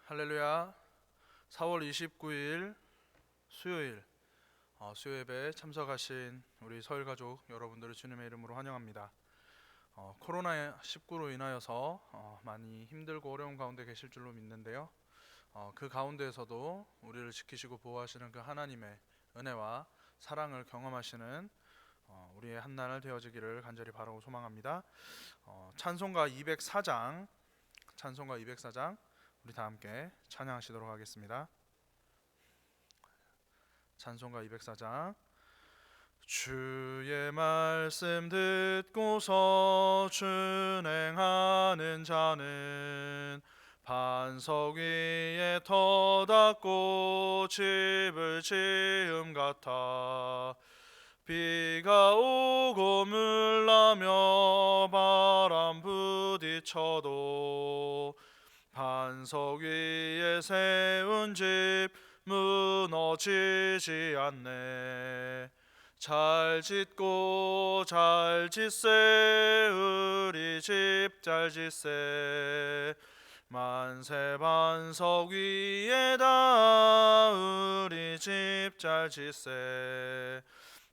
할렐루야. 4월 29일 수요일 수요 예배에 참석하신 우리 서일 가족 여러분들을 주님의 이름으로 환영합니다. 코로나19로 인하여서 많이 힘들고 어려운 가운데 계실 줄로 믿는데요. 그 가운데에서도 우리를 지키시고 보호하시는 그 하나님의 은혜와 사랑을 경험하시는 우리의 한날 되어지기를 간절히 바라고 소망합니다. 찬송가 204장 우리 다 함께 찬양하시도록 하겠습니다. 찬송가 204장. 주의 말씀 듣고서 준행하는 자는 반석 위에 터닫고 집을 지음 같아. 비가 오고 물나며 바람 부딪혀도 반석 위에 세운 집 무너지지 않네. 잘 짓고 잘 짓세 우리 집 잘 짓세. 만세 반석 위에다 우리 집 잘 짓세.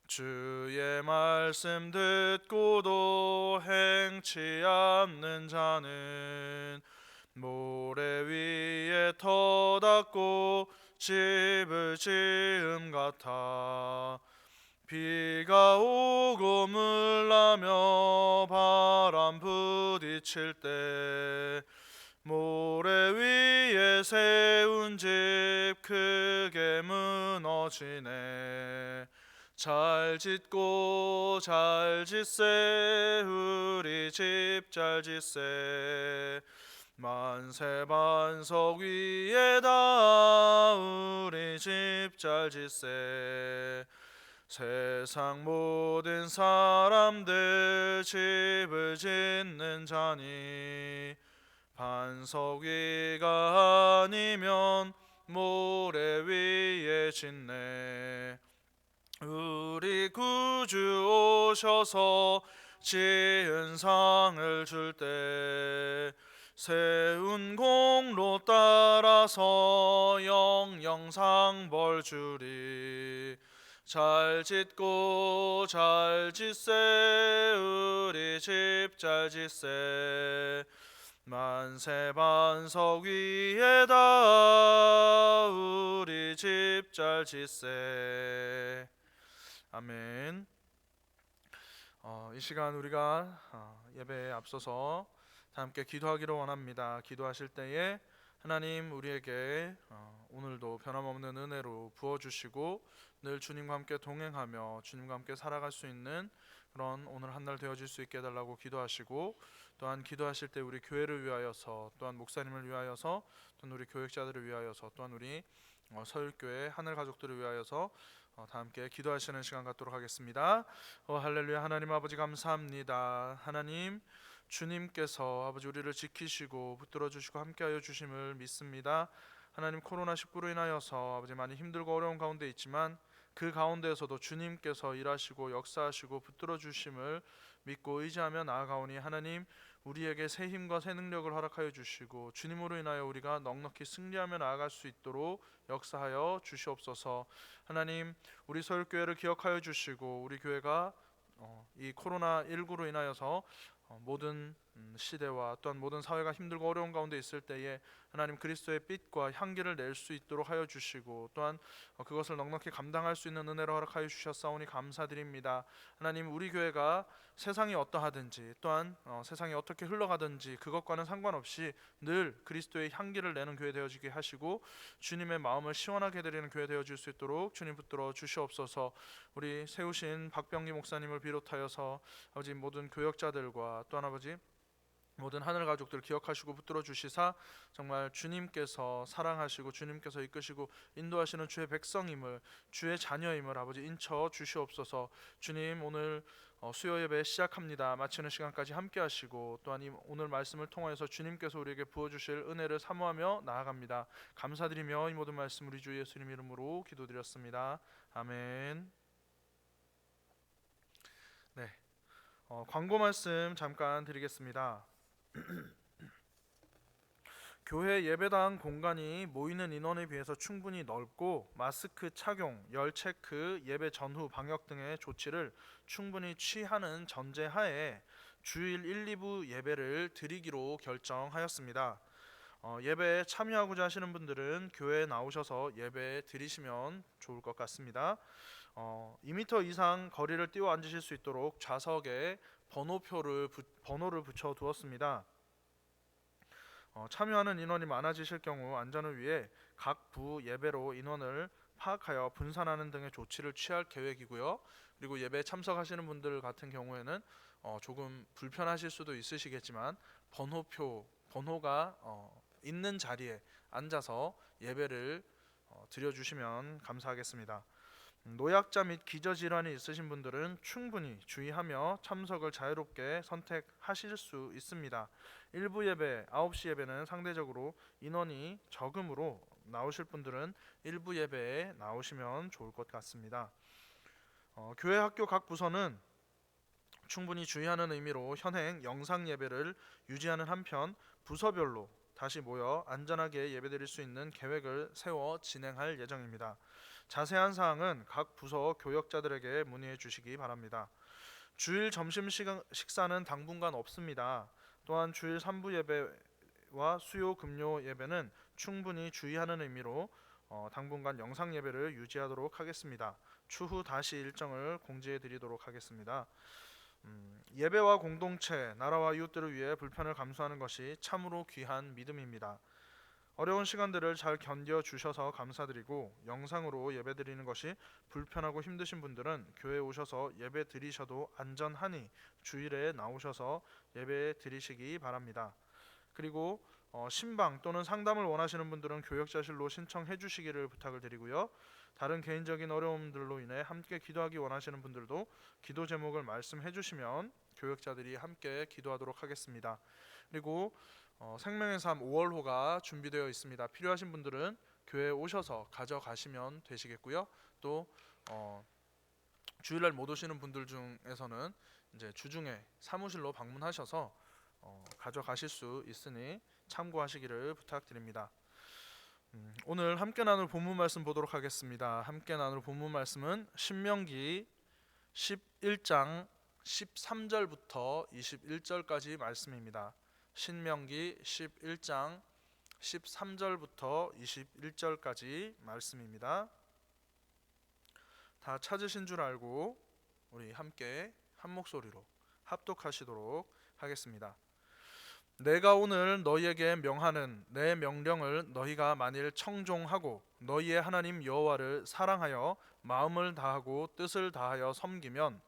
주의 말씀 듣고도 행치 않는 자는 모래 위에 터닫고 집을 지음 같아. 비가 오고 물나며 바람 부딪힐 때 모래 위에 세운 집 크게 무너지네. 잘 짓고 잘 짓세 우리 집 잘 짓세. 만세 반석 위에다 우리 집 잘 짓세. 세상 모든 사람들 집을 짓는 자니 반석 위가 아니면 모래 위에 짓네. 우리 구주 오셔서 지은 상을 줄 때 세운 공로 따라서 영영상 벌 주리. 잘 짓고 잘 짓세 우리 집 잘 짓세. 만세 반석 위에다 우리 집 잘 짓세. 아멘. 이 시간 우리가 예배에 앞서서 다 함께 기도하기를 원합니다. 기도하실 때에 하나님 우리에게 오늘도 변함없는 은혜로 부어주시고 늘 주님과 함께 동행하며 주님과 함께 살아갈 수 있는 그런 오늘 한날 되어질 수 있게 해달라고 기도하시고, 또한 기도하실 때 우리 교회를 위하여서, 또한 목사님을 위하여서, 또한 우리 교역자들을 위하여서, 또한 우리 서울교회 하늘 가족들을 위하여서 다 함께 기도하시는 시간 갖도록 하겠습니다. 할렐루야. 하나님 아버지 감사합니다. 하나님 주님께서 아버지 우리를 지키시고 붙들어 주시고 함께하여 주심을 믿습니다. 하나님 코로나19로 인하여서 아버지 많이 힘들고 어려운 가운데 있지만 그 가운데에서도 주님께서 일하시고 역사하시고 붙들어 주심을 믿고 의지하며 나아가오니 하나님 우리에게 새 힘과 새 능력을 허락하여 주시고 주님으로 인하여 우리가 넉넉히 승리하며 나아갈 수 있도록 역사하여 주시옵소서. 하나님 우리 서울교회를 기억하여 주시고 우리 교회가 이 코로나19로 인하여서 모든 시대와 또한 모든 사회가 힘들고 어려운 가운데 있을 때에 하나님 그리스도의 빛과 향기를 낼 수 있도록 하여 주시고, 또한 그것을 넉넉히 감당할 수 있는 은혜로 허락하여 주셨사오니 감사드립니다. 하나님 우리 교회가 세상이 어떠하든지 또한 세상이 어떻게 흘러가든지 그것과는 상관없이 늘 그리스도의 향기를 내는 교회 되어지게 하시고 주님의 마음을 시원하게 드리는 교회 되어질 수 있도록 주님 붙들어 주시옵소서. 우리 세우신 박병기 목사님을 비롯하여서 아버지 모든 교역자들과 또한 아버지 모든 하늘 가족들 기억하시고 붙들어 주시사 정말 주님께서 사랑하시고 주님께서 이끄시고 인도하시는 주의 백성임을, 주의 자녀임을 아버지 인쳐 주시옵소서. 주님 오늘 수요 예배 시작합니다. 마치는 시간까지 함께 하시고 또한 오늘 말씀을 통하여서 주님께서 우리에게 부어주실 은혜를 사모하며 나아갑니다. 감사드리며 이 모든 말씀 우리 주 예수님 이름으로 기도드렸습니다. 아멘. 네, 광고 말씀 잠깐 드리겠습니다. 교회 예배당 공간이 모이는 인원에 비해서 충분히 넓고 마스크 착용, 열 체크, 예배 전후 방역 등의 조치를 충분히 취하는 전제하에 주일 1, 2부 예배를 드리기로 결정하였습니다. 예배에 참여하고자 하시는 분들은 교회에 나오셔서 예배 드리시면 좋을 것 같습니다. 2m 이상 거리를 띄워 앉으실 수 있도록 좌석에 번호를 붙여 두었습니다. 참여하는 인원이 많아지실 경우 안전을 위해 각 부 예배로 인원을 파악하여 분산하는 등의 조치를 취할 계획이고요. 그리고 예배에 참석하시는 분들 같은 경우에는 조금 불편하실 수도 있으시겠지만 번호가 있는 자리에 앉아서 예배를 드려주시면 감사하겠습니다. 노약자 및 기저질환이 있으신 분들은 충분히 주의하며 참석을 자유롭게 선택하실 수 있습니다. 일부 예배, 9시 예배는 상대적으로 인원이 적으므로 나오실 분들은 일부 예배에 나오시면 좋을 것 같습니다. 교회 학교 각 부서는 충분히 주의하는 의미로 현행 영상 예배를 유지하는 한편 부서별로 다시 모여 안전하게 예배드릴 수 있는 계획을 세워 진행할 예정입니다. 자세한 사항은 각 부서 교역자들에게 문의해 주시기 바랍니다. 주일 점심 식사는 당분간 없습니다. 또한 주일 3부 예배와 수요 금요 예배는 충분히 주의하는 의미로 당분간 영상 예배를 유지하도록 하겠습니다. 추후 다시 일정을 공지해 드리도록 하겠습니다. 예배와 공동체, 나라와 이웃들을 위해 불편을 감수하는 것이 참으로 귀한 믿음입니다. 어려운 시간들을 잘 견뎌 주셔서 감사드리고 영상으로 예배 드리는 것이 불편하고 힘드신 분들은 교회에 오셔서 예배 드리셔도 안전하니 주일에 나오셔서 예배 드리시기 바랍니다. 그리고 신방 또는 상담을 원하시는 분들은 교역자실로 신청해 주시기를 부탁을 드리고요. 다른 개인적인 어려움들로 인해 함께 기도하기 원하시는 분들도 기도 제목을 말씀해 주시면 교역자들이 함께 기도하도록 하겠습니다. 그리고 생명의 삶 5월호가 준비되어 있습니다. 필요하신 분들은 교회에 오셔서 가져가시면 되시겠고요. 또 주일날 못 오시는 분들 중에서는 이제 주중에 사무실로 방문하셔서 가져가실 수 있으니 참고하시기를 부탁드립니다. 오늘 함께 나눌 본문 말씀 보도록 하겠습니다. 함께 나눌 본문 말씀은 신명기 11장 13절부터 21절까지 말씀입니다. 신명기 11장 13절부터 21절까지 말씀입니다. 다 찾으신 줄 알고 우리 함께 한 목소리로 합독하시도록 하겠습니다. 내가 오늘 너희에게 명하는 내 명령을 너희가 만일 청종하고 너희의 하나님 여호와를 사랑하여 마음을 다하고 뜻을 다하여 섬기면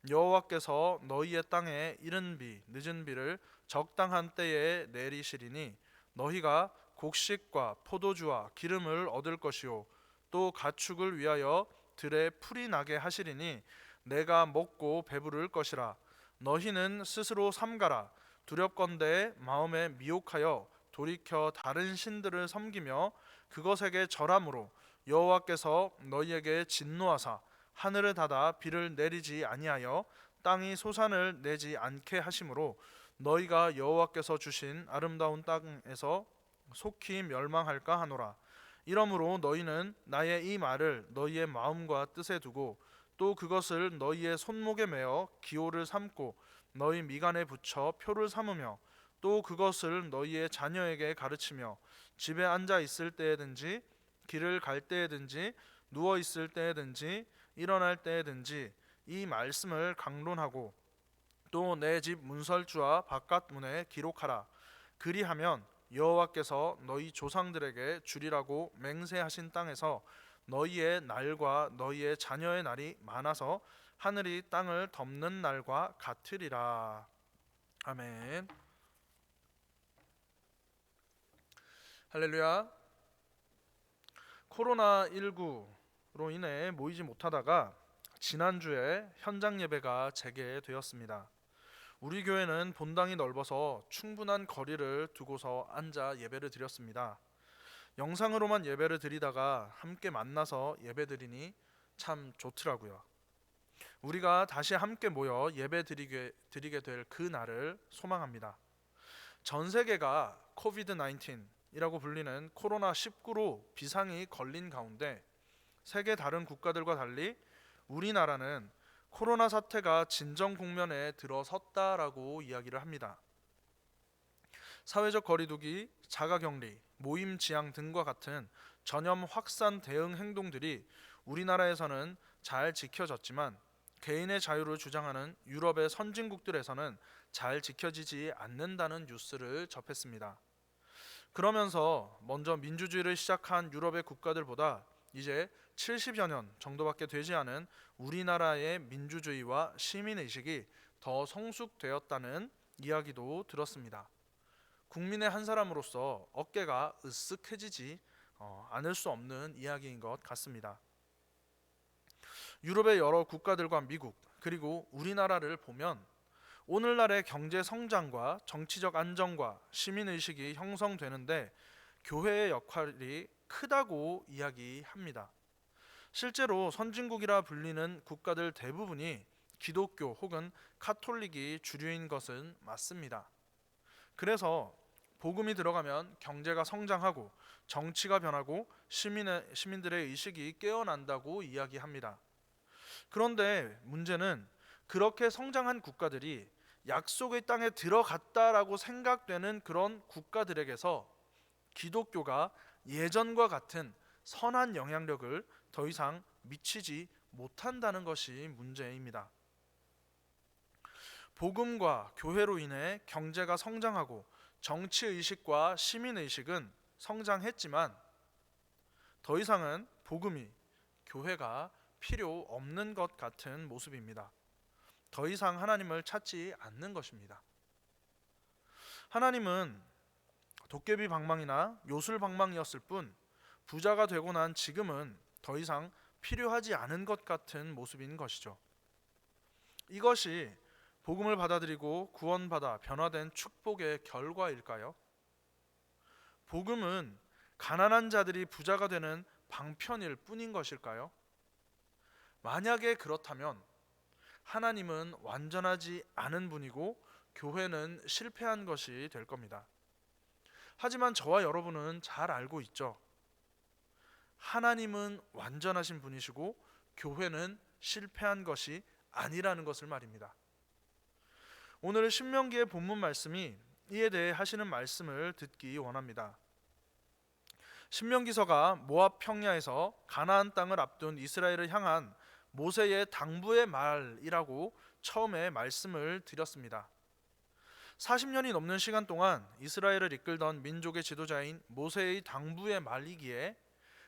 여호와께서 너희의 땅에 이른 비 늦은 비를 적당한 때에 내리시리니 너희가 곡식과 포도주와 기름을 얻을 것이요 또 가축을 위하여 들에 풀이 나게 하시리니 내가 먹고 배부를 것이라. 너희는 스스로 삼가라. 두렵건대 마음에 미혹하여 돌이켜 다른 신들을 섬기며 그것에게 절함으로 여호와께서 너희에게 진노하사 하늘을 닫아 비를 내리지 아니하여 땅이 소산을 내지 않게 하심으로 너희가 여호와께서 주신 아름다운 땅에서 속히 멸망할까 하노라. 이러므로 너희는 나의 이 말을 너희의 마음과 뜻에 두고 또 그것을 너희의 손목에 매어 기호를 삼고 너희 미간에 붙여 표를 삼으며 또 그것을 너희의 자녀에게 가르치며 집에 앉아 있을 때에든지 길을 갈 때에든지 누워 있을 때에든지 일어날 때에든지 이 말씀을 강론하고 또 내 집 문설주와 바깥 문에 기록하라. 그리하면 여호와께서 너희 조상들에게 주리라고 맹세하신 땅에서 너희의 날과 너희의 자녀의 날이 많아서 하늘이 땅을 덮는 날과 같으리라. 아멘. 할렐루야. 코로나19로 인해 모이지 못하다가 지난주에 현장 예배가 재개되었습니다. 우리 교회는 본당이 넓어서 충분한 거리를 두고서 앉아 예배를 드렸습니다. 영상으로만 예배를 드리다가 함께 만나서 예배 드리니 참 좋더라고요. 우리가 다시 함께 모여 예배 드리게 될 그 날을 소망합니다. 전 세계가 코비드-19 이라고 불리는 코로나19로 비상이 걸린 가운데 세계 다른 국가들과 달리 우리나라는 코로나 사태가 진정 국면에 들어섰다라고 이야기를 합니다. 사회적 거리두기, 자가격리, 모임 지양 등과 같은 전염 확산 대응 행동들이 우리나라에서는 잘 지켜졌지만 개인의 자유를 주장하는 유럽의 선진국들에서는 잘 지켜지지 않는다는 뉴스를 접했습니다. 그러면서 먼저 민주주의를 시작한 유럽의 국가들보다 이제 70여 년 정도밖에 되지 않은 우리나라의 민주주의와 시민의식이 더 성숙되었다는 이야기도 들었습니다. 국민의 한 사람으로서 어깨가 으쓱해지지 않을 수 없는 이야기인 것 같습니다. 유럽의 여러 국가들과 미국 그리고 우리나라를 보면 오늘날의 경제 성장과 정치적 안정과 시민의식이 형성되는데 교회의 역할이 크다고 이야기합니다. 실제로 선진국이라 불리는 국가들 대부분이 기독교 혹은 카톨릭이 주류인 것은 맞습니다. 그래서 복음이 들어가면 경제가 성장하고 정치가 변하고 시민들의 의식이 깨어난다고 이야기합니다. 그런데 문제는 그렇게 성장한 국가들이 약속의 땅에 들어갔다라고 생각되는 그런 국가들에게서 기독교가 예전과 같은 선한 영향력을 더 이상 미치지 못한다는 것이 문제입니다. 복음과 교회로 인해 경제가 성장하고 정치의식과 시민의식은 성장했지만 더 이상은 복음이 교회가 필요 없는 것 같은 모습입니다. 더 이상 하나님을 찾지 않는 것입니다. 하나님은 도깨비 방망이나 요술 방망이였을 뿐 부자가 되고 난 지금은 더 이상 필요하지 않은 것 같은 모습인 것이죠. 이것이 복음을 받아들이고 구원받아 변화된 축복의 결과일까요? 복음은 가난한 자들이 부자가 되는 방편일 뿐인 것일까요? 만약에 그렇다면 하나님은 완전하지 않은 분이고 교회는 실패한 것이 될 겁니다. 하지만 저와 여러분은 잘 알고 있죠. 하나님은 완전하신 분이시고 교회는 실패한 것이 아니라는 것을 말입니다. 오늘 신명기의 본문 말씀이 이에 대해 하시는 말씀을 듣기 원합니다. 신명기서가 모압 평야에서 가나안 땅을 앞둔 이스라엘을 향한 모세의 당부의 말이라고 처음에 말씀을 드렸습니다. 40년이 넘는 시간 동안 이스라엘을 이끌던 민족의 지도자인 모세의 당부의 말이기에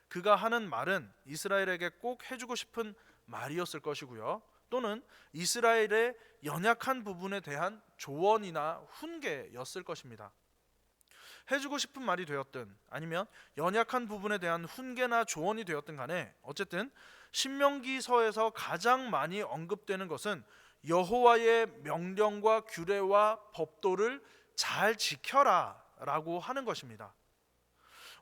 그가 하는 말은 이스라엘에게 꼭 해주고 싶은 말이었을 것이고요. 또는 이스라엘의 연약한 부분에 대한 조언이나 훈계였을 것입니다. 해주고 싶은 말이 되었든 아니면 연약한 부분에 대한 훈계나 조언이 되었든 간에 어쨌든 신명기서에서 가장 많이 언급되는 것은 여호와의 명령과 규례와 법도를 잘 지켜라 라고 하는 것입니다.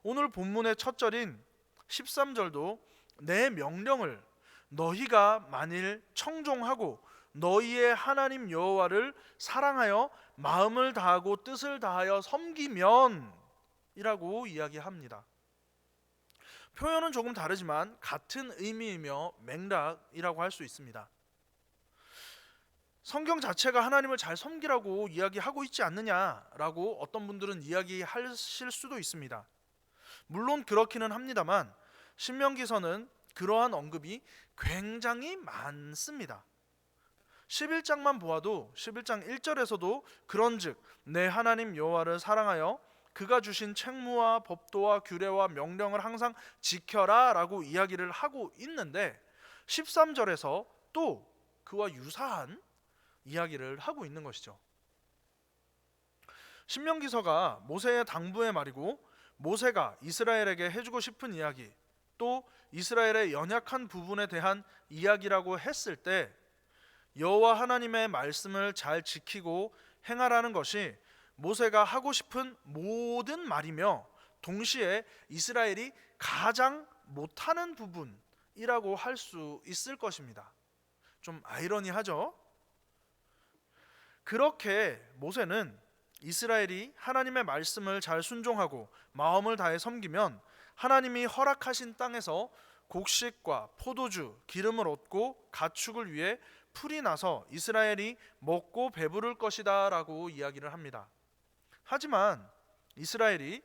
오늘 본문의 첫 절인 13절도 내 명령을 너희가 만일 청종하고 너희의 하나님 여호와를 사랑하여 마음을 다하고 뜻을 다하여 섬기면 이라고 이야기합니다. 표현은 조금 다르지만 같은 의미이며 맥락이라고 할 수 있습니다. 성경 자체가 하나님을 잘 섬기라고 이야기하고 있지 않느냐라고 어떤 분들은 이야기하실 수도 있습니다. 물론 그렇기는 합니다만 신명기서는 그러한 언급이 굉장히 많습니다. 11장만 보아도 11장 1절에서도 그런즉 내 하나님 여호와를 사랑하여 그가 주신 책무와 법도와 규례와 명령을 항상 지켜라 라고 이야기를 하고 있는데 13절에서 또 그와 유사한 이야기를 하고 있는 것이죠. 신명기서가 모세의 당부의 말이고 모세가 이스라엘에게 해주고 싶은 이야기 또 이스라엘의 연약한 부분에 대한 이야기라고 했을 때 여호와 하나님의 말씀을 잘 지키고 행하라는 것이 모세가 하고 싶은 모든 말이며 동시에 이스라엘이 가장 못하는 부분이라고 할 수 있을 것입니다. 좀 아이러니하죠? 그렇게 모세는 이스라엘이 하나님의 말씀을 잘 순종하고 마음을 다해 섬기면 하나님이 허락하신 땅에서 곡식과 포도주, 기름을 얻고 가축을 위해 풀이 나서 이스라엘이 먹고 배부를 것이다 라고 이야기를 합니다. 하지만 이스라엘이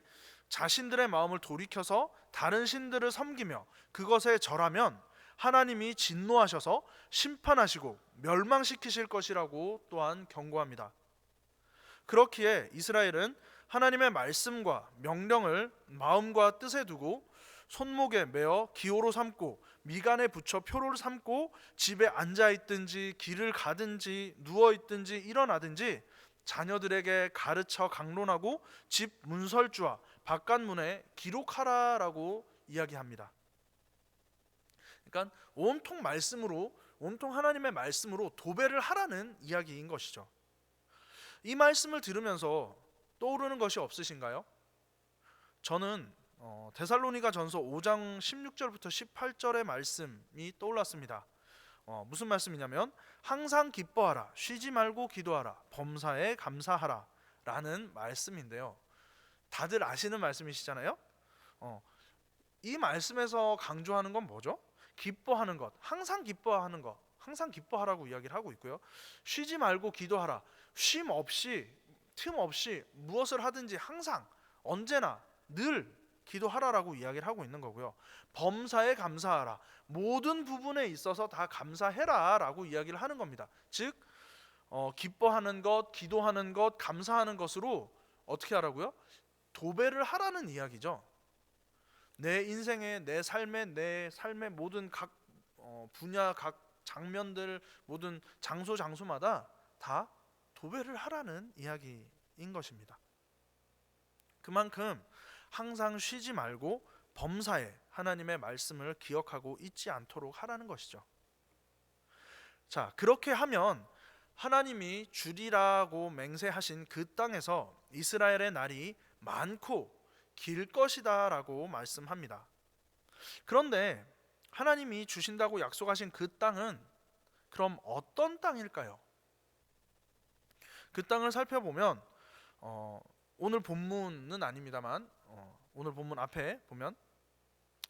자신들의 마음을 돌이켜서 다른 신들을 섬기며 그것에 절하면 하나님이 진노하셔서 심판하시고 멸망시키실 것이라고 또한 경고합니다. 그렇기에 이스라엘은 하나님의 말씀과 명령을 마음과 뜻에 두고 손목에 메어 기호로 삼고 미간에 붙여 표를 삼고 집에 앉아 있든지 길을 가든지 누워 있든지 일어나든지 자녀들에게 가르쳐 강론하고 집 문설주와 바깥문에 기록하라라고 이야기합니다. 그러니까 온통 하나님의 말씀으로 도배를 하라는 이야기인 것이죠. 이 말씀을 들으면서 떠오르는 것이 없으신가요? 저는 데살로니가 전서 5장 16절부터 18절의 말씀이 떠올랐습니다. 무슨 말씀이냐면 항상 기뻐하라, 쉬지 말고 기도하라, 범사에 감사하라 라는 말씀인데요. 다들 아시는 말씀이시잖아요. 이 말씀에서 강조하는 건 뭐죠? 기뻐하는 것, 항상 기뻐하는 것, 항상 기뻐하라고 이야기를 하고 있고요. 쉬지 말고 기도하라, 쉼 없이 틈 없이 무엇을 하든지 항상 언제나 늘 기도하라라고 이야기를 하고 있는 거고요. 범사에 감사하라, 모든 부분에 있어서 다 감사해라라고 이야기를 하는 겁니다. 즉 기뻐하는 것, 기도하는 것, 감사하는 것으로 어떻게 하라고요? 도배를 하라는 이야기죠. 내 인생의 내 삶의 모든 각 분야, 각 장면들, 모든 장소마다 다 도배를 하라는 이야기인 것입니다. 그만큼 항상 쉬지 말고 범사에 하나님의 말씀을 기억하고 잊지 않도록 하라는 것이죠. 자, 그렇게 하면 하나님이 주리라고 맹세하신 그 땅에서 이스라엘의 날이 많고 길 것이다 라고 말씀합니다. 그런데 하나님이 주신다고 약속하신 그 땅은 그럼 어떤 땅일까요? 그 땅을 살펴보면 오늘 본문은 아닙니다만 오늘 본문 앞에 보면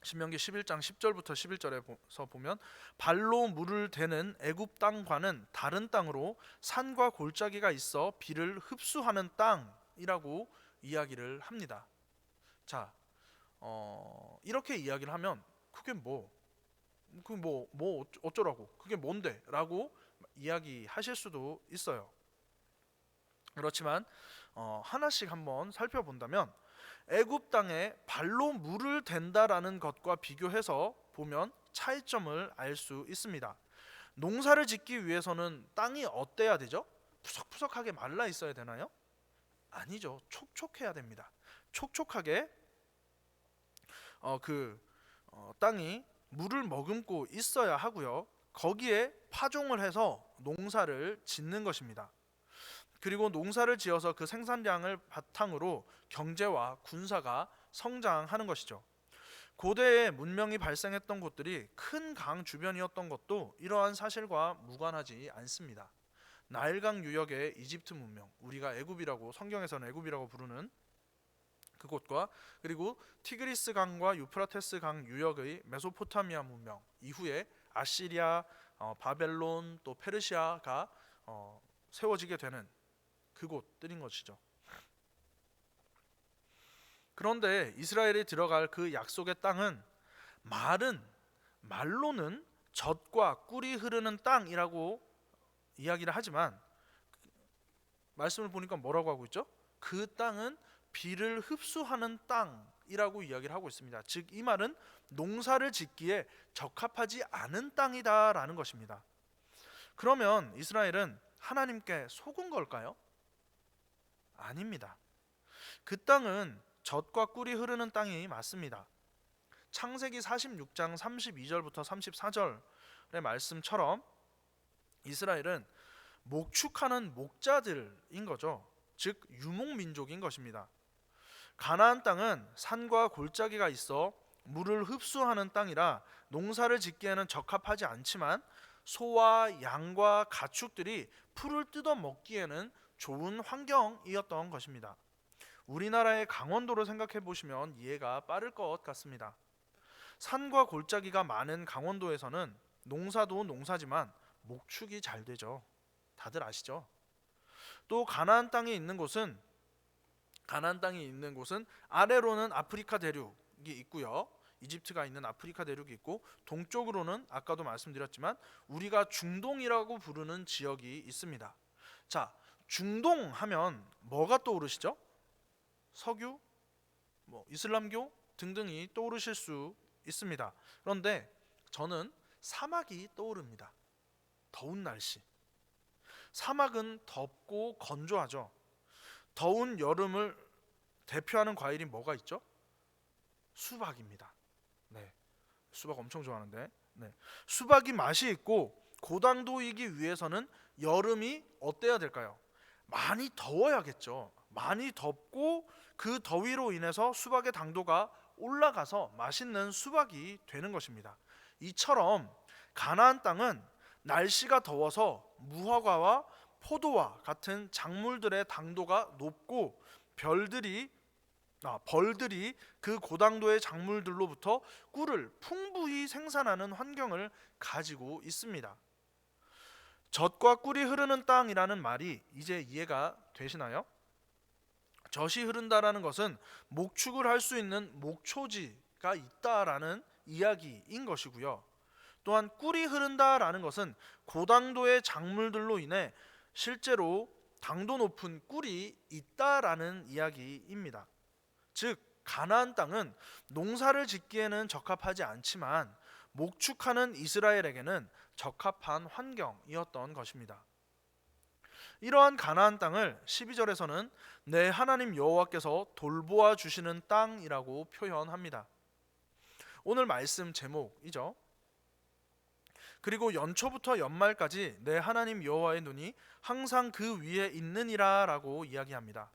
신명기 11장 10절부터 11절에서 보면 발로 물을 대는 애굽 땅과는 다른 땅으로 산과 골짜기가 있어 비를 흡수하는 땅이라고 이야기를 합니다. 자, 이렇게 이야기를 하면 그게 뭐 어쩌라고, 그게 뭔데? 라고 이야기하실 수도 있어요. 그렇지만 하나씩 한번 살펴본다면 애굽 땅에 발로 물을 댄다라는 것과 비교해서 보면 차이점을 알 수 있습니다. 농사를 짓기 위해서는 땅이 어때야 되죠? 푸석푸석하게 말라 있어야 되나요? 아니죠. 촉촉해야 됩니다. 촉촉하게 땅이 물을 머금고 있어야 하고요. 거기에 파종을 해서 농사를 짓는 것입니다. 그리고 농사를 지어서 그 생산량을 바탕으로 경제와 군사가 성장하는 것이죠. 고대에 문명이 발생했던 곳들이 큰 강 주변이었던 것도 이러한 사실과 무관하지 않습니다. 나일강 유역의 이집트 문명, 우리가 애굽이라고, 성경에서는 애굽이라고 부르는 그곳과 그리고 티그리스 강과 유프라테스 강 유역의 메소포타미아 문명, 이후에 아시리아, 바벨론, 또 페르시아가 세워지게 되는 그곳들인 것이죠. 그런데 이스라엘이 들어갈 그 약속의 땅은 말로는 젖과 꿀이 흐르는 땅이라고 이야기를 하지만 말씀을 보니까 뭐라고 하고 있죠? 그 땅은 비를 흡수하는 땅이라고 이야기를 하고 있습니다. 즉 이 말은 농사를 짓기에 적합하지 않은 땅이다라는 것입니다. 그러면 이스라엘은 하나님께 속은 걸까요? 아닙니다. 그 땅은 젖과 꿀이 흐르는 땅이 맞습니다. 창세기 46장 32절부터 34절의 말씀처럼 이스라엘은 목축하는 목자들인 거죠. 즉 유목민족인 것입니다. 가나안 땅은 산과 골짜기가 있어 물을 흡수하는 땅이라 농사를 짓기에는 적합하지 않지만 소와 양과 가축들이 풀을 뜯어 먹기에는 좋은 환경이었던 것입니다. 우리나라의 강원도를 생각해 보시면 이해가 빠를 것 같습니다. 산과 골짜기가 많은 강원도에서는 농사도 농사지만 목축이 잘 되죠. 다들 아시죠? 또 가나안 땅이 있는 곳은 아래로는 아프리카 대륙이 있고요. 이집트가 있는 아프리카 대륙이 있고, 동쪽으로는 아까도 말씀드렸지만 우리가 중동이라고 부르는 지역이 있습니다. 자, 중동 하면 뭐가 떠오르시죠? 석유, 이슬람교 등등이 떠오르실 수 있습니다. 그런데 저는 사막이 떠오릅니다. 더운 날씨. 사막은 덥고 건조하죠. 더운 여름을 대표하는 과일이 뭐가 있죠? 수박입니다. 네, 수박 엄청 좋아하는데, 네, 수박이 맛이 있고 고당도이기 위해서는 여름이 어때야 될까요? 많이 더워야겠죠. 많이 덥고 그 더위로 인해서 수박의 당도가 올라가서 맛있는 수박이 되는 것입니다. 이처럼 가나안 땅은 날씨가 더워서 무화과와 포도와 같은 작물들의 당도가 높고 벌들이 그 고당도의 작물들로부터 꿀을 풍부히 생산하는 환경을 가지고 있습니다. 젖과 꿀이 흐르는 땅이라는 말이 이제 이해가 되시나요? 젖이 흐른다라는 것은 목축을 할 수 있는 목초지가 있다라는 이야기인 것이고요. 또한 꿀이 흐른다라는 것은 고당도의 작물들로 인해 실제로 당도 높은 꿀이 있다라는 이야기입니다. 즉 가나안 땅은 농사를 짓기에는 적합하지 않지만 목축하는 이스라엘에게는 적합한 환경이었던 것입니다. 이러한 가나안 땅을 12절에서는 내 하나님 여호와께서 돌보아 주시는 땅이라고 표현합니다. 오늘 말씀 제목이죠. 그리고 연초부터 연말까지 내 하나님 여호와의 눈이 항상 그 위에 있느니라 라고 이야기합니다.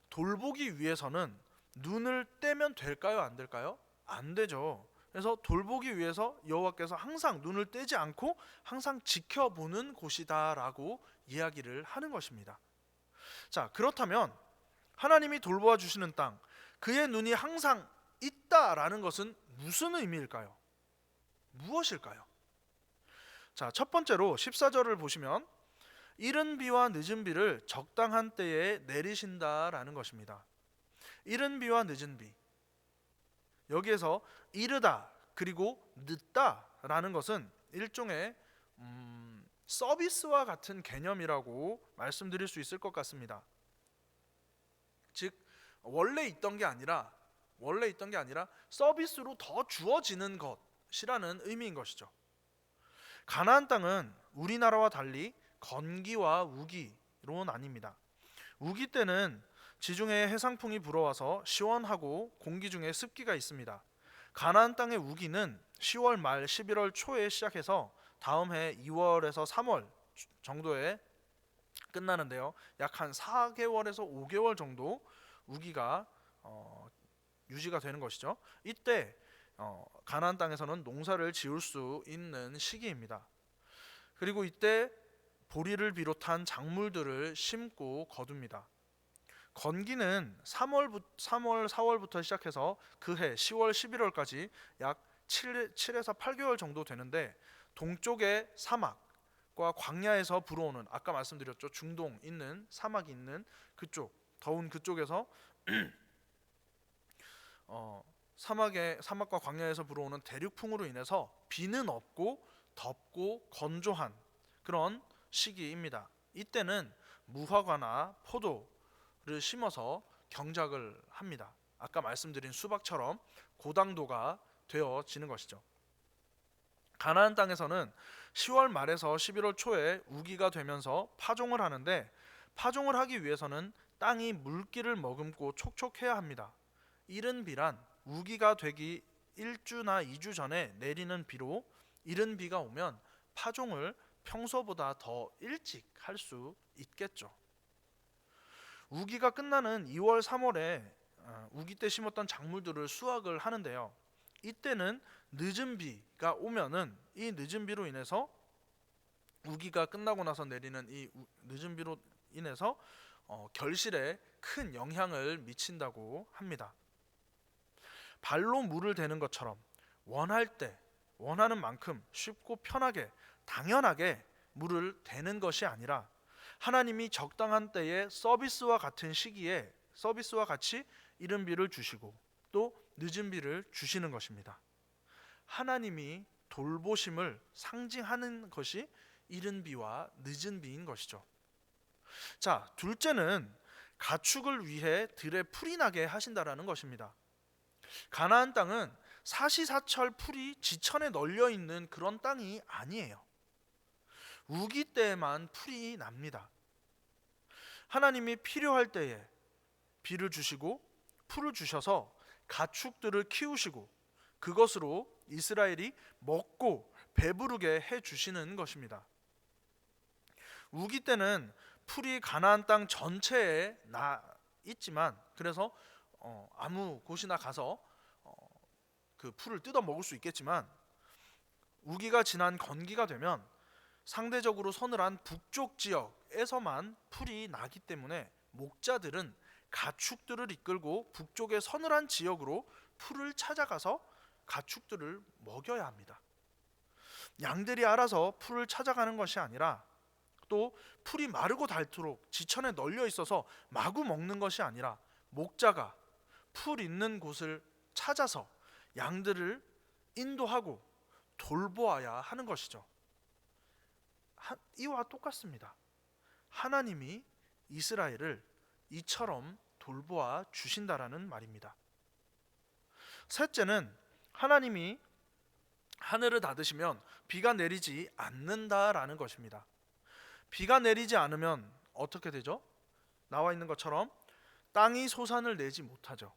돌보기 위해서는 눈을 떼면 될까요? 안 될까요? 안 되죠. 그래서 돌보기 위해서 여호와께서 항상 눈을 떼지 않고 항상 지켜보는 곳이다라고 이야기를 하는 것입니다. 자, 그렇다면 하나님이 돌보아 주시는 땅, 그의 눈이 항상 있다라는 것은 무슨 의미일까요? 무엇일까요? 자, 첫 번째로 14절을 보시면 이른 비와 늦은 비를 적당한 때에 내리신다라는 것입니다. 이른 비와 늦은 비. 여기에서 이르다 그리고 늦다라는 것은 일종의 서비스와 같은 개념이라고 말씀드릴 수 있을 것 같습니다. 즉 원래 있던 게 아니라 서비스로 더 주어지는 것이라는 의미인 것이죠. 가나안 땅은 우리나라와 달리 건기와 우기로 나뉩니다. 우기 때는 지중해 해상풍이 불어와서 시원하고 공기 중에 습기가 있습니다. 가나안 땅의 우기는 10월 말 11월 초에 시작해서 다음 해 2월에서 3월 정도에 끝나는데요. 약 한 4개월에서 5개월 정도 우기가 유지가 되는 것이죠. 이때 가나안 땅에서는 농사를 지을 수 있는 시기입니다. 그리고 이때 보리를 비롯한 작물들을 심고 거둡니다. 건기는 3월, 4월부터 시작해서 그해 10월, 11월까지 약 7에서 8개월 정도 되는데, 동쪽의 사막과 광야에서 불어오는, 아까 말씀드렸죠, 중동 있는 사막이 있는 그쪽, 더운 그쪽에서 사막과 광야에서 불어오는 대륙풍으로 인해서 비는 없고 덥고 건조한 그런 시기입니다. 이때는 무화과나 포도를 심어서 경작을 합니다. 아까 말씀드린 수박처럼 고당도가 되어지는 것이죠. 가나안 땅에서는 10월 말에서 11월 초에 우기가 되면서 파종을 하는데, 파종을 하기 위해서는 땅이 물기를 머금고 촉촉해야 합니다. 이른 비란 우기가 되기 1주나 2주 전에 내리는 비로, 이른 비가 오면 파종을 평소보다 더 일찍 할 수 있겠죠. 우기가 끝나는 2월, 3월에 우기 때 심었던 작물들을 수확을 하는데요. 이때는 늦은 비가 오면은 이 늦은 비로 인해서 우기가 끝나고 나서 내리는 이 늦은 비로 인해서 결실에 큰 영향을 미친다고 합니다. 발로 물을 대는 것처럼 원할 때 원하는 만큼 쉽고 편하게 당연하게 물을 대는 것이 아니라 하나님이 적당한 때에 서비스와 같은 시기에 서비스와 같이 이른 비를 주시고 또 늦은 비를 주시는 것입니다. 하나님이 돌보심을 상징하는 것이 이른 비와 늦은 비인 것이죠. 자, 둘째는 가축을 위해 들에 풀이 나게 하신다라는 것입니다. 가나안 땅은 사시사철 풀이 지천에 널려 있는 그런 땅이 아니에요. 우기 때에만 풀이 납니다. 하나님이 필요할 때에 비를 주시고 풀을 주셔서 가축들을 키우시고 그것으로 이스라엘이 먹고 배부르게 해 주시는 것입니다. 우기 때는 풀이 가나안 땅 전체에 나 있지만 그래서 아무 곳이나 가서 그 풀을 뜯어 먹을 수 있겠지만 우기가 지난 건기가 되면 상대적으로 서늘한 북쪽 지역에서만 풀이 나기 때문에 목자들은 가축들을 이끌고 북쪽의 서늘한 지역으로 풀을 찾아가서 가축들을 먹여야 합니다. 양들이 알아서 풀을 찾아가는 것이 아니라 또 풀이 마르고 닳도록 지천에 널려 있어서 마구 먹는 것이 아니라 목자가 풀 있는 곳을 찾아서 양들을 인도하고 돌보아야 하는 것이죠. 이와 똑같습니다. 하나님이 이스라엘을 이처럼 돌보아 주신다라는 말입니다. 셋째는 하나님이 하늘을 닫으시면 비가 내리지 않는다라는 것입니다. 비가 내리지 않으면 어떻게 되죠? 나와 있는 것처럼 땅이 소산을 내지 못하죠.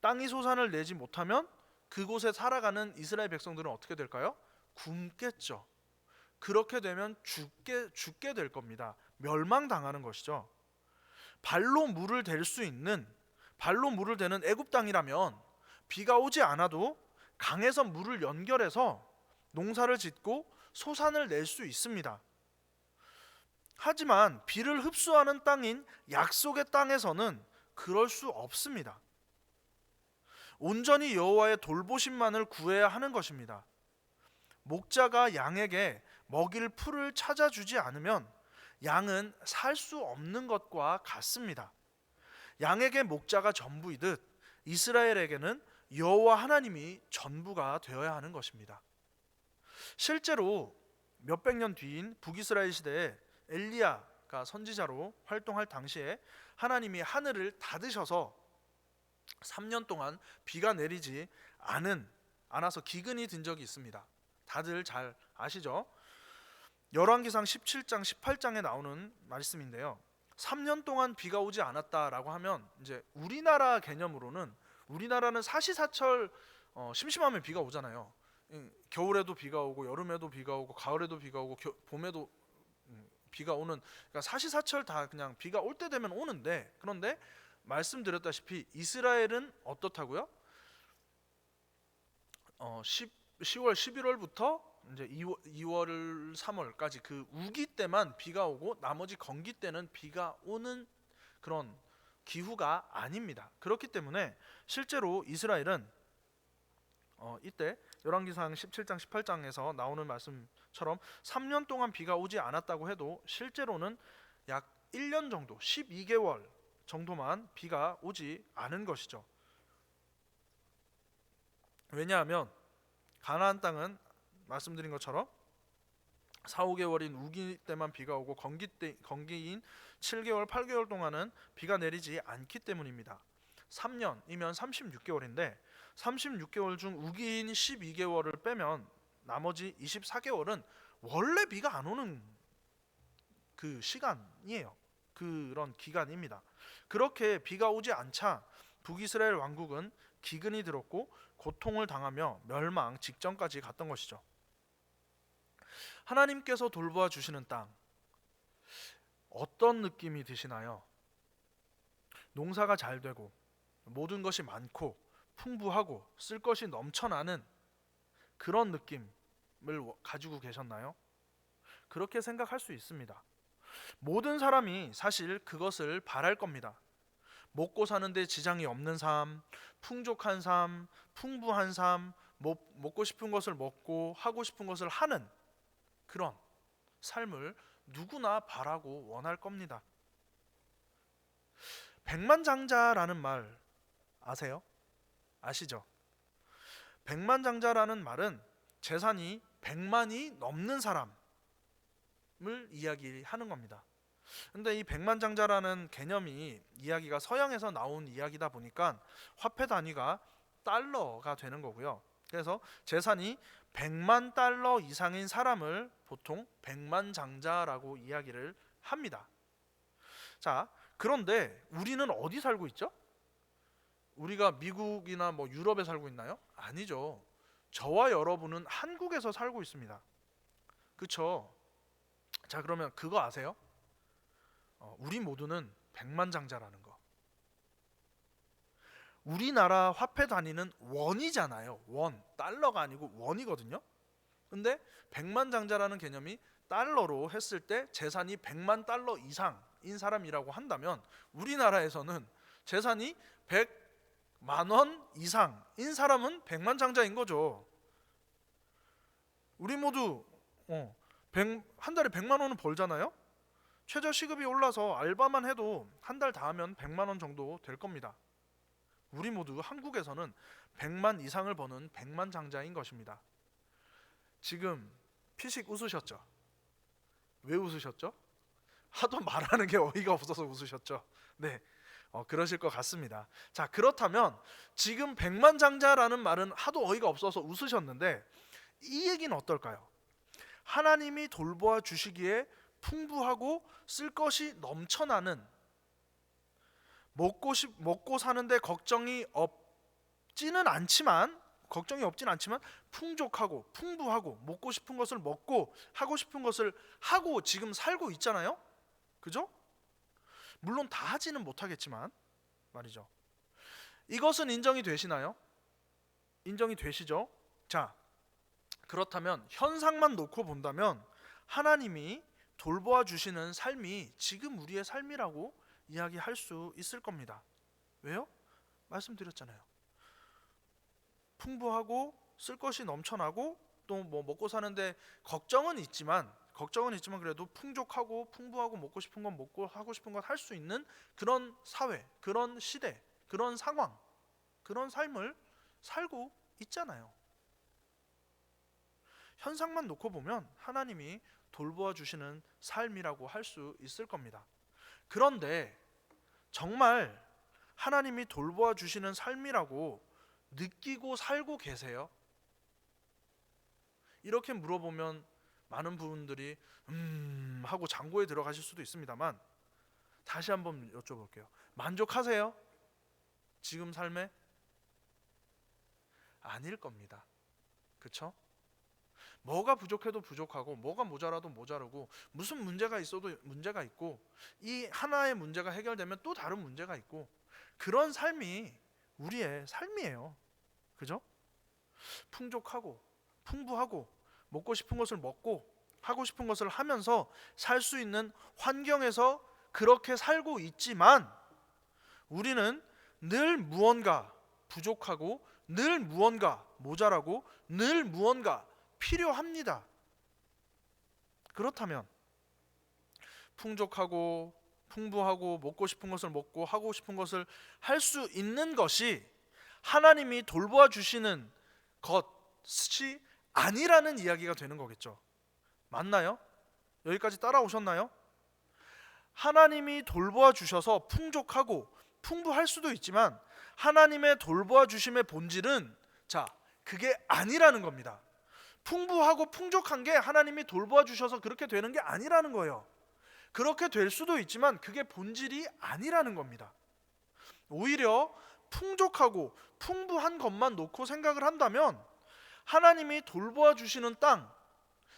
땅이 소산을 내지 못하면 그곳에 살아가는 이스라엘 백성들은 어떻게 될까요? 굶겠죠. 그렇게 되면 죽게 될 겁니다. 멸망당하는 것이죠. 발로 물을 댈 수 있는 발로 물을 대는 애굽 땅이라면 비가 오지 않아도 강에서 물을 연결해서 농사를 짓고 소산을 낼 수 있습니다. 하지만 비를 흡수하는 땅인 약속의 땅에서는 그럴 수 없습니다. 온전히 여호와의 돌보심만을 구해야 하는 것입니다. 목자가 양에게 먹일 풀을 찾아주지 않으면 양은 살 수 없는 것과 같습니다. 양에게 목자가 전부이듯 이스라엘에게는 여호와 하나님이 전부가 되어야 하는 것입니다. 실제로 몇백 년 뒤인 북이스라엘 시대에 엘리야가 선지자로 활동할 당시에 하나님이 하늘을 닫으셔서 3년 동안 비가 내리지 않아서 기근이 든 적이 있습니다. 다들 잘 아시죠? 열왕기상 17장 18장에 나오는 말씀인데요. 3년 동안 비가 오지 않았다라고 하면 이제 우리나라 개념으로는 우리나라는 사시사철 심심하면 비가 오잖아요. 겨울에도 비가 오고 여름에도 비가 오고 가을에도 비가 오고 봄에도 비가 오는, 그러니까 사시사철 다 그냥 비가 올 때 되면 오는데, 그런데 말씀드렸다시피 이스라엘은 어떻다고요? 10월 11월부터 이제 2월 3월까지 그 우기 때만 비가 오고 나머지 건기 때는 비가 오는 그런 기후가 아닙니다. 그렇기 때문에 실제로 이스라엘은 이때 열왕기상 17장 18장에서 나오는 말씀처럼 3년 동안 비가 오지 않았다고 해도 실제로는 약 1년 정도 12개월 정도만 비가 오지 않은 것이죠. 왜냐하면 가나안 땅은 말씀드린 것처럼 4, 5개월인 우기 때만 비가 오고 건기인 7개월, 8개월 동안은 비가 내리지 않기 때문입니다. 3년이면 36개월인데 36개월 중 우기인 12개월을 빼면 나머지 24개월은 원래 비가 안 오는 그 시간이에요. 그런 기간입니다. 그렇게 비가 오지 않자 북이스라엘 왕국은 기근이 들었고 고통을 당하며 멸망 직전까지 갔던 것이죠. 하나님께서 돌보아 주시는 땅, 어떤 느낌이 드시나요? 농사가 잘 되고 모든 것이 많고 풍부하고 쓸 것이 넘쳐나는 그런 느낌을 가지고 계셨나요? 그렇게 생각할 수 있습니다. 모든 사람이 사실 그것을 바랄 겁니다. 먹고 사는데 지장이 없는 삶, 풍족한 삶, 풍부한 삶, 먹고 싶은 것을 먹고 하고 싶은 것을 하는 그런 삶을 누구나 바라고 원할 겁니다. 백만장자라는 말 아세요? 아시죠? 백만장자라는 말은 재산이 100만이 넘는 사람을 이야기하는 겁니다. 근데 이 백만장자라는 개념이 이야기가 서양에서 나온 이야기다 보니까 화폐 단위가 달러가 되는 거고요. 그래서 재산이 100만 달러 이상인 사람을 보통 백만장자라고 이야기를 합니다. 자, 그런데 우리는 어디 살고 있죠? 우리가 미국이나 뭐 유럽에 살고 있나요? 아니죠. 저와 여러분은 한국에서 살고 있습니다. 그쵸? 자, 그러면 그거 아세요? 우리 모두는 백만장자라는 거. 우리나라 화폐 단위는 원이잖아요. 원, 달러가 아니고 원이거든요. 근데 백만장자라는 개념이 달러로 했을 때 재산이 100만 달러 이상인 사람이라고 한다면 우리나라에서는 재산이 100만 원 이상인 사람은 백만장자인 거죠. 우리 모두 한 달에 100만 원은 벌잖아요. 최저 시급이 올라서 알바만 해도 한 달 다 하면 100만 원 정도 될 겁니다. 우리 모두 한국에서는 100만 이상을 버는 백만장자인 것입니다. 지금 피식 웃으셨죠? 왜 웃으셨죠? 하도 말하는 게 어이가 없어서 웃으셨죠? 네, 그러실 것 같습니다. 자, 그렇다면 지금 백만장자라는 말은 하도 어이가 없어서 웃으셨는데 이 얘기는 어떨까요? 하나님이 돌보아 주시기에 풍부하고 쓸 것이 넘쳐나는, 먹고 사는데 걱정이 없진 않지만 풍족하고 풍부하고 먹고 싶은 것을 먹고 하고 싶은 것을 하고 지금 살고 있잖아요. 그죠? 물론 다 하지는 못하겠지만 말이죠. 이것은 인정이 되시나요? 인정이 되시죠? 자, 그렇다면 현상만 놓고 본다면 하나님이 돌보아 주시는 삶이 지금 우리의 삶이라고 이야기할 수 있을 겁니다. 왜요? 말씀드렸잖아요. 풍부하고 쓸 것이 넘쳐나고 또 뭐 먹고 사는데 걱정은 있지만 그래도 풍족하고 풍부하고 먹고 싶은 건 먹고 하고 싶은 건 할 수 있는 그런 사회, 그런 시대, 그런 상황, 그런 삶을 살고 있잖아요. 현상만 놓고 보면 하나님이 돌보아 주시는 삶이라고 할 수 있을 겁니다. 그런데 정말 하나님이 돌보아 주시는 삶이라고 느끼고 살고 계세요? 이렇게 물어보면 많은 분들이 하고 장고에 들어가실 수도 있습니다만 다시 한번 여쭤볼게요. 만족하세요? 지금 삶에? 아닐 겁니다. 그렇죠? 뭐가 부족해도 부족하고 뭐가 모자라도 모자르고 무슨 문제가 있어도 문제가 있고 이 하나의 문제가 해결되면 또 다른 문제가 있고 그런 삶이 우리의 삶이에요. 그죠? 풍족하고 풍부하고 먹고 싶은 것을 먹고 하고 싶은 것을 하면서 살 수 있는 환경에서 그렇게 살고 있지만 우리는 늘 무언가 부족하고 늘 무언가 모자라고 늘 무언가 필요합니다. 그렇다면 풍족하고 풍부하고 먹고 싶은 것을 먹고 하고 싶은 것을 할 수 있는 것이 하나님이 돌보아 주시는 것이 아니라는 이야기가 되는 거겠죠. 맞나요? 여기까지 따라오셨나요? 하나님이 돌보아 주셔서 풍족하고 풍부할 수도 있지만 하나님의 돌보아 주심의 본질은 그게 아니라는 겁니다. 풍부하고 풍족한 게 하나님이 돌보아 주셔서 그렇게 되는 게 아니라는 거예요. 그렇게 될 수도 있지만 그게 본질이 아니라는 겁니다. 오히려 풍족하고 풍부한 것만 놓고 생각을 한다면 하나님이 돌보아 주시는 땅,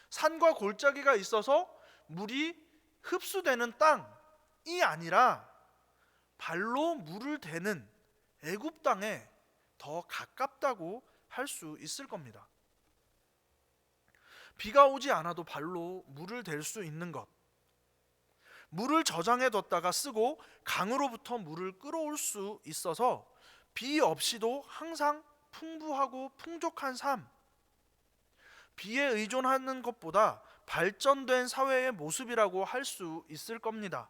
산과 골짜기가 있어서 물이 흡수되는 땅이 아니라 발로 물을 대는 애굽 땅에 더 가깝다고 할 수 있을 겁니다. 비가 오지 않아도 발로 물을 댈 수 있는 것, 물을 저장해 뒀다가 쓰고 강으로부터 물을 끌어올 수 있어서 비 없이도 항상 풍부하고 풍족한 삶, 비에 의존하는 것보다 발전된 사회의 모습이라고 할 수 있을 겁니다.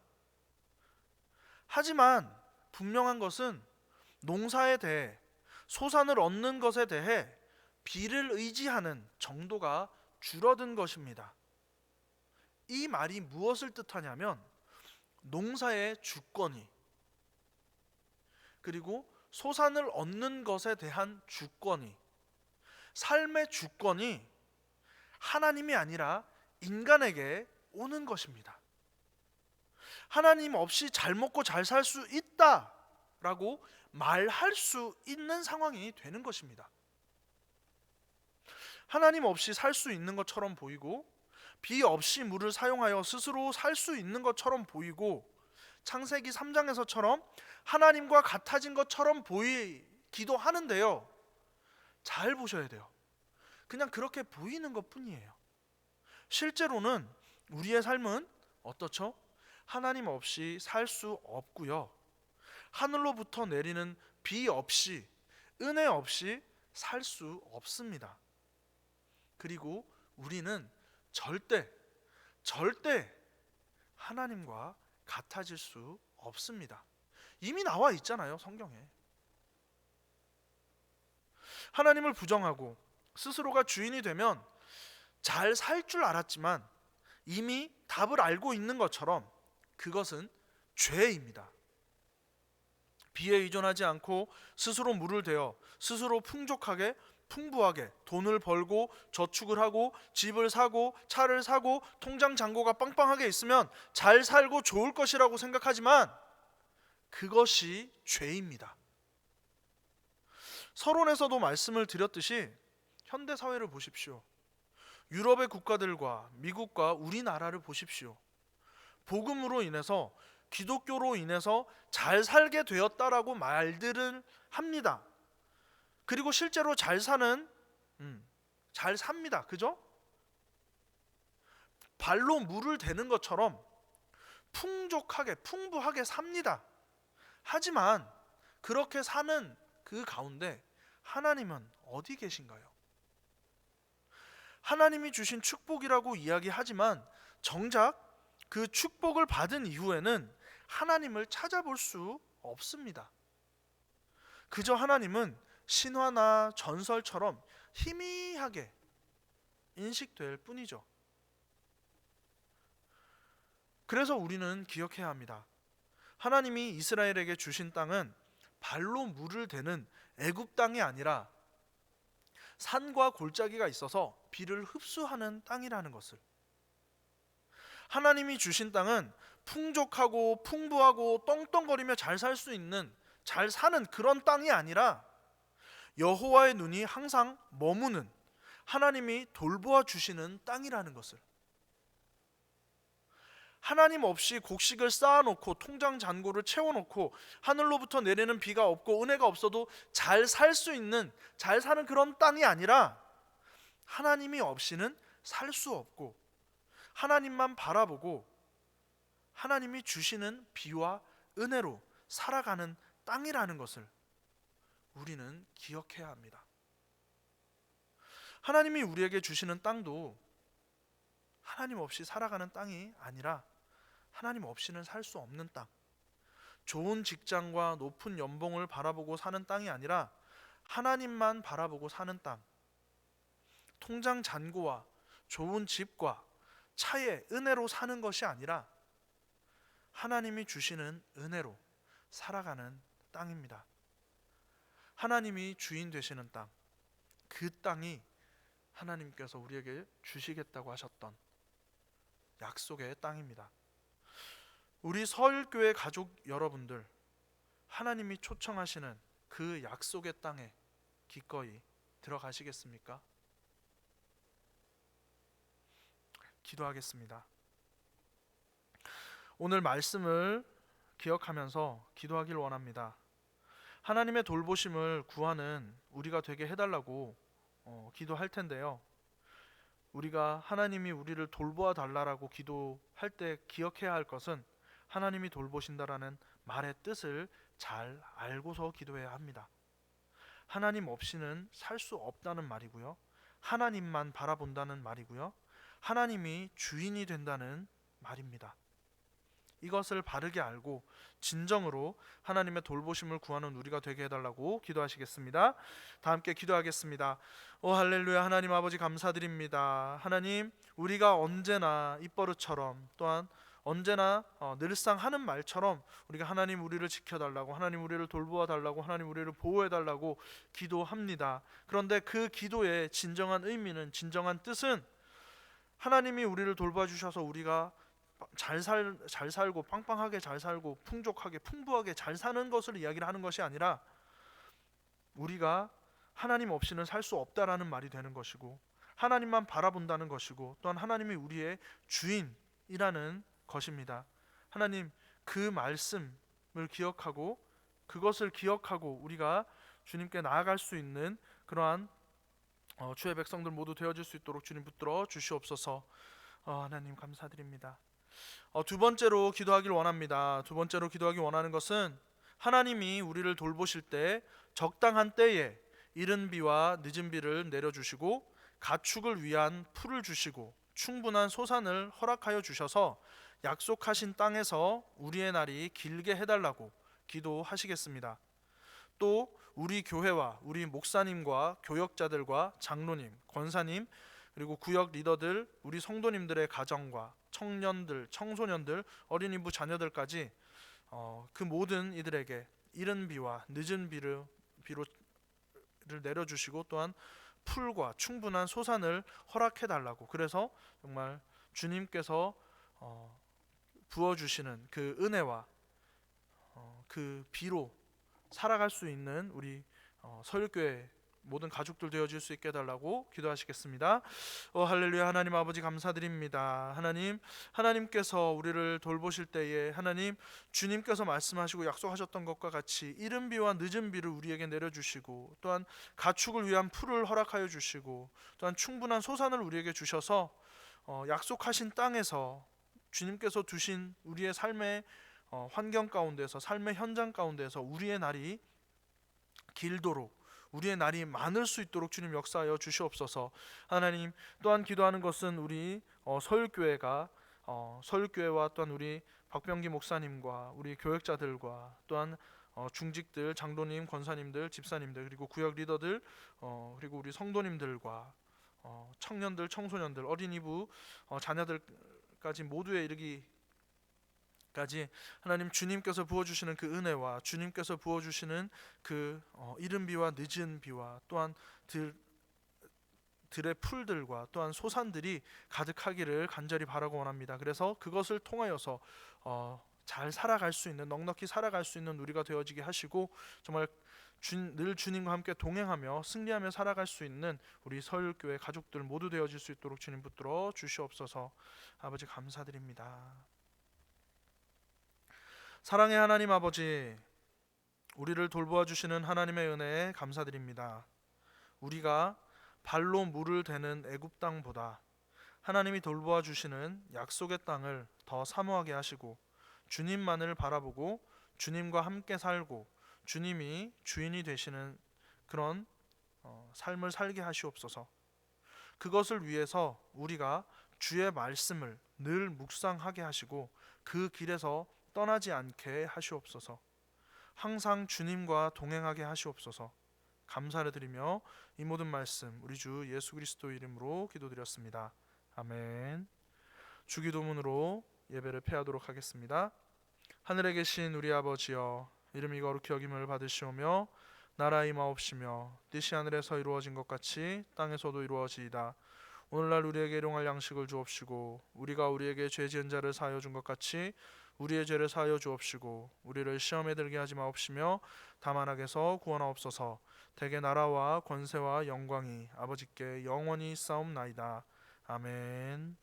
하지만 분명한 것은 농사에 대해, 소산을 얻는 것에 대해 비를 의지하는 정도가 줄어든 것입니다. 이 말이 무엇을 뜻하냐면 농사의 주권이, 그리고 소산을 얻는 것에 대한 주권이, 삶의 주권이 하나님이 아니라 인간에게 오는 것입니다. 하나님 없이 잘 먹고 잘 살 수 있다라고 말할 수 있는 상황이 되는 것입니다. 하나님 없이 살 수 있는 것처럼 보이고, 비 없이 물을 사용하여 스스로 살 수 있는 것처럼 보이고, 창세기 3장에서처럼 하나님과 같아진 것처럼 보이기도 하는데요, 잘 보셔야 돼요. 그냥 그렇게 보이는 것뿐이에요. 실제로는 우리의 삶은 어떻죠? 하나님 없이 살 수 없고요, 하늘로부터 내리는 비 없이, 은혜 없이 살 수 없습니다. 그리고 우리는 절대 하나님과 같아질 수 없습니다. 이미 나와 있잖아요, 성경에. 하나님을 부정하고 스스로가 주인이 되면 잘 살 줄 알았지만 이미 답을 알고 있는 것처럼 그것은 죄입니다. 비에 의존하지 않고 스스로 물을 대어 스스로 풍족하게, 풍부하게 돈을 벌고 저축을 하고 집을 사고 차를 사고 통장 잔고가 빵빵하게 있으면 잘 살고 좋을 것이라고 생각하지만 그것이 죄입니다. 서론에서도 말씀을 드렸듯이 현대 사회를 보십시오. 유럽의 국가들과 미국과 우리나라를 보십시오. 복음으로 인해서, 기독교로 인해서 잘 살게 되었다라고 말들을 합니다. 그리고 실제로 잘 삽니다. 그죠? 발로 물을 대는 것처럼 풍족하게, 풍부하게 삽니다. 하지만 그렇게 사는 그 가운데 하나님은 어디 계신가요? 하나님이 주신 축복이라고 이야기하지만 정작 그 축복을 받은 이후에는 하나님을 찾아볼 수 없습니다. 그저 하나님은 신화나 전설처럼 희미하게 인식될 뿐이죠. 그래서 우리는 기억해야 합니다. 하나님이 이스라엘에게 주신 땅은 발로 물을 대는 애굽 땅이 아니라 산과 골짜기가 있어서 비를 흡수하는 땅이라는 것을, 하나님이 주신 땅은 풍족하고 풍부하고 떵떵거리며 잘 살 수 있는, 잘 사는 그런 땅이 아니라 여호와의 눈이 항상 머무는, 하나님이 돌보아 주시는 땅이라는 것을, 하나님 없이 곡식을 쌓아놓고 통장 잔고를 채워놓고 하늘로부터 내리는 비가 없고 은혜가 없어도 잘 살 수 있는, 잘 사는 그런 땅이 아니라 하나님이 없이는 살 수 없고 하나님만 바라보고 하나님이 주시는 비와 은혜로 살아가는 땅이라는 것을 우리는 기억해야 합니다. 하나님이 우리에게 주시는 땅도 하나님 없이 살아가는 땅이 아니라 하나님 없이는 살 수 없는 땅, 좋은 직장과 높은 연봉을 바라보고 사는 땅이 아니라 하나님만 바라보고 사는 땅, 통장 잔고와 좋은 집과 차의 은혜로 사는 것이 아니라 하나님이 주시는 은혜로 살아가는 땅입니다. 하나님이 주인 되시는 땅, 그 땅이 하나님께서 우리에게 주시겠다고 하셨던 약속의 땅입니다. 우리 서울교회 가족 여러분들, 하나님이 초청하시는 그 약속의 땅에 기꺼이 들어가시겠습니까? 기도하겠습니다. 오늘 말씀을 기억하면서 기도하길 원합니다. 하나님의 돌보심을 구하는 우리가 되게 해달라고 기도할 텐데요, 우리가 하나님이 우리를 돌보아 달라라고 기도할 때 기억해야 할 것은 하나님이 돌보신다라는 말의 뜻을 잘 알고서 기도해야 합니다. 하나님 없이는 살 수 없다는 말이고요. 하나님만 바라본다는 말이고요. 하나님이 주인이 된다는 말입니다. 이것을 바르게 알고 진정으로 하나님의 돌보심을 구하는 우리가 되게 해달라고 기도하시겠습니다. 다 함께 기도하겠습니다. 오 할렐루야. 하나님 아버지 감사드립니다. 하나님, 우리가 언제나 입버릇처럼 또한 언제나 늘상 하는 말처럼 우리가 하나님 우리를 지켜달라고, 하나님 우리를 돌보아 달라고, 하나님 우리를 보호해 달라고 기도합니다. 그런데 그 기도의 진정한 의미는, 진정한 뜻은 하나님이 우리를 돌봐 주셔서 우리가 잘 살고 빵빵하게 잘 살고 풍족하게 풍부하게 잘 사는 것을 이야기를 하는 것이 아니라 우리가 하나님 없이는 살 수 없다라는 말이 되는 것이고, 하나님만 바라본다는 것이고, 또한 하나님이 우리의 주인이라는 것입니다. 하나님, 그 말씀을 기억하고 그것을 기억하고 우리가 주님께 나아갈 수 있는 그러한 주의 백성들 모두 되어질 수 있도록 주님 붙들어 주시옵소서. 하나님 감사드립니다. 두 번째로 기도하길 원합니다. 두 번째로 기도하기 원하는 것은 하나님이 우리를 돌보실 때 적당한 때에 이른 비와 늦은 비를 내려주시고 가축을 위한 풀을 주시고 충분한 소산을 허락하여 주셔서 약속하신 땅에서 우리의 날이 길게 해달라고 기도하시겠습니다. 또 우리 교회와 우리 목사님과 교역자들과 장로님, 권사님, 그리고 구역 리더들, 우리 성도님들의 가정과 청년들, 청소년들, 어린이부 자녀들까지 그 모든 이들에게 이른 비와 늦은 비를 내려주시고 또한 풀과 충분한 소산을 허락해 달라고, 그래서 정말 주님께서 부어주시는 그 은혜와 그 비로 살아갈 수 있는 우리 서울교회 모든 가족들 되어질 수 있게 해달라고 기도하시겠습니다. 할렐루야. 하나님 아버지 감사드립니다. 하나님께서 우리를 돌보실 때에 하나님 주님께서 말씀하시고 약속하셨던 것과 같이 이른 비와 늦은 비를 우리에게 내려주시고 또한 가축을 위한 풀을 허락하여 주시고 또한 충분한 소산을 우리에게 주셔서 약속하신 땅에서 주님께서 두신 우리의 삶의 환경 가운데서, 삶의 현장 가운데서 우리의 날이 길도록, 우리의 날이 많을 수 있도록 주님 역사하여 주시옵소서. 하나님, 또한 기도하는 것은 우리 서울교회가 서울교회와 또한 우리 박병기 목사님과 우리 교역자들과 또한 중직들, 장로님, 권사님들, 집사님들, 그리고 구역 리더들, 그리고 우리 성도님들과 청년들, 청소년들, 어린이부 자녀들까지 모두에 이르기까지 하나님 주님께서 부어주시는 그 은혜와 주님께서 부어주시는 그 이른 비와 늦은 비와 또한 들의 풀들과 또한 소산들이 가득하기를 간절히 바라고 원합니다. 그래서 그것을 통하여서 잘 살아갈 수 있는, 넉넉히 살아갈 수 있는 우리가 되어지게 하시고 정말 늘 주님과 함께 동행하며 승리하며 살아갈 수 있는 우리 서울교회 가족들 모두 되어질 수 있도록 주님 붙들어 주시옵소서. 아버지 감사드립니다. 사랑의 하나님 아버지, 우리를 돌보아 주시는 하나님의 은혜에 감사드립니다. 우리가 발로 물을 대는 애굽 땅보다 하나님이 돌보아 주시는 약속의 땅을 더 사모하게 하시고 주님만을 바라보고 주님과 함께 살고 주님이 주인이 되시는 그런 삶을 살게 하시옵소서. 그것을 위해서 우리가 주의 말씀을 늘 묵상하게 하시고 그 길에서 떠나지 않게 하시옵소서. 항상 주님과 동행하게 하시옵소서. 감사를 드리며 이 모든 말씀 우리 주 예수 그리스도 이름으로 기도드렸습니다. 아멘. 주기도문으로 예배를 폐하도록 하겠습니다. 하늘에 계신 우리 아버지여, 이름이 거룩히 여김을 받으시오며 나라 임하옵시며 뜻이 하늘에서 이루어진 것 같이 땅에서도 이루어지이다. 오늘날 우리에게 일용할 양식을 주옵시고 우리가 우리에게 죄 지은 자를 사하여 준 것 같이 우리의 죄를 사하여 주옵시고 우리를 시험에 들게 하지 마옵시며 다만 악에서 구원하옵소서. 대개 나라와 권세와 영광이 아버지께 영원히 있사옵나이다. 아멘.